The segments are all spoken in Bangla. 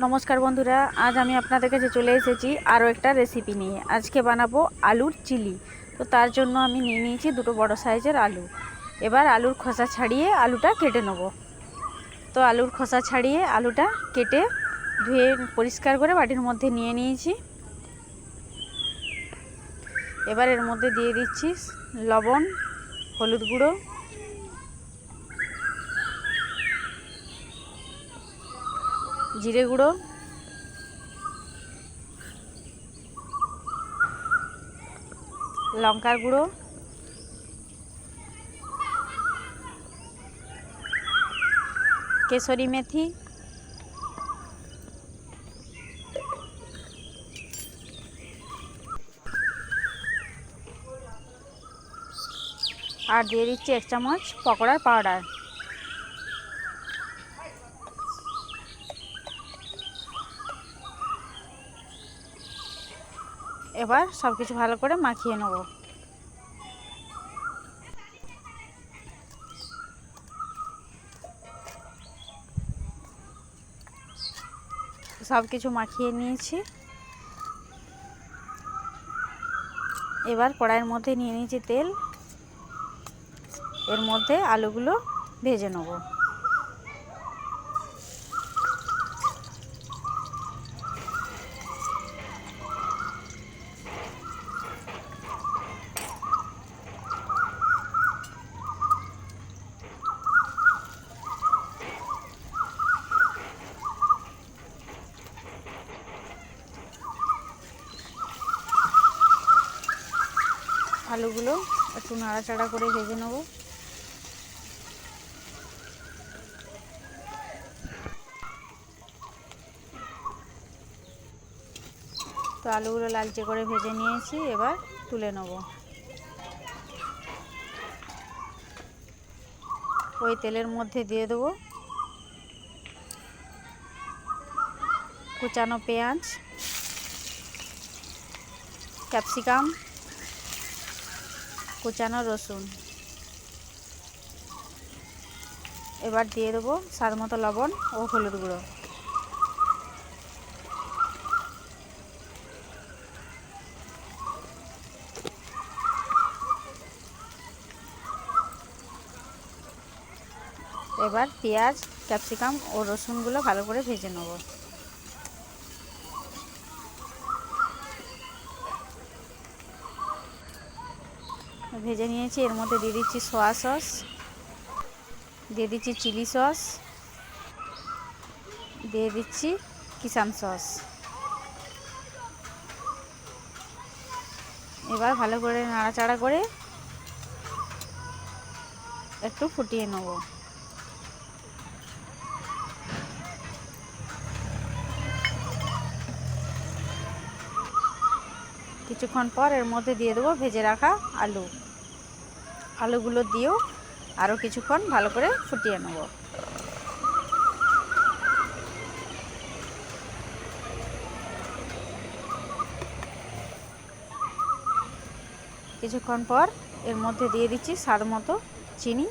নমস্কার বন্ধুরা, আজ আমি আপনাদের কাছে চলে এসেছি আরও একটা রেসিপি নিয়ে। আজকে বানাবো আলুর চিলি। তো তার জন্য আমি নিয়ে নিয়েছি দুটো বড় সাইজের আলু। এবার আলুর খোসা ছাড়িয়ে আলুটা কেটে নেব। তো আলুর খোসা ছাড়িয়ে আলুটা কেটে ধুয়ে পরিষ্কার করে বাটির মধ্যে নিয়ে নিয়েছি। এবার এর মধ্যে দিয়ে দিচ্ছি লবণ, হলুদ গুঁড়ো, জিরে গুঁড়ো, লঙ্কার গুঁড়ো, কেশরি মেথি, আর দিয়ে দিচ্ছি 1 চামচ পকোড়ার পাউডার। এবার সব কিছু ভালো করে মাখিয়ে নেব। সব কিছু মাখিয়ে নিয়েছি। এবার কড়াইয়ের মধ্যে নিয়ে নিয়েছি তেল। এর মধ্যে আলুগুলো ভেজে নেব। আলুগুলো একটু নাড়াচাড়া করে ভেজে নেব। তো আলুগুলো লালচে করে ভেজে নিয়েছি, এবার তুলে নেব। ওই তেলের মধ্যে দিয়ে দেবো কুচানো পেঁয়াজ, ক্যাপসিকাম, কুচানো রসুন। এবার দিয়ে দেবো স্বাদ মতো লবণ ও হলুদ গুঁড়ো। এবার পেঁয়াজ, ক্যাপসিকাম ও রসুনগুলো ভালো করে ভেজে নেব। ভেজে নিয়েছি। এর মধ্যে দিয়ে দিচ্ছি সয়া সস, দিয়ে দিচ্ছি চিলি সস, দিয়ে দিচ্ছি কিষান সস। এবার ভালো করে নাড়াচাড়া করে একটু ফুটিয়ে নেব। কিছুক্ষণ পর এর মধ্যে দিয়ে দেবো ভেজে রাখা আলু। আলুগুলো দিয়েও আরও কিছুক্ষণ ভালো করে ফুটিয়ে নেব। কিছুক্ষণ পর এর মধ্যে দিয়ে দিচ্ছি স্বাদ মতো চিনি।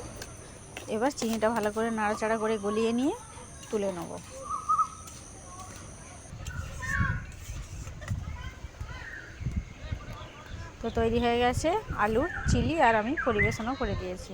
এবার চিনিটা ভালো করে নাড়াচাড়া করে গলিয়ে নিয়ে তুলে নেব। তো তৈরি হয়ে গেছে আলুর চিলি, আর আমি পরিবেশনও করে দিয়েছি।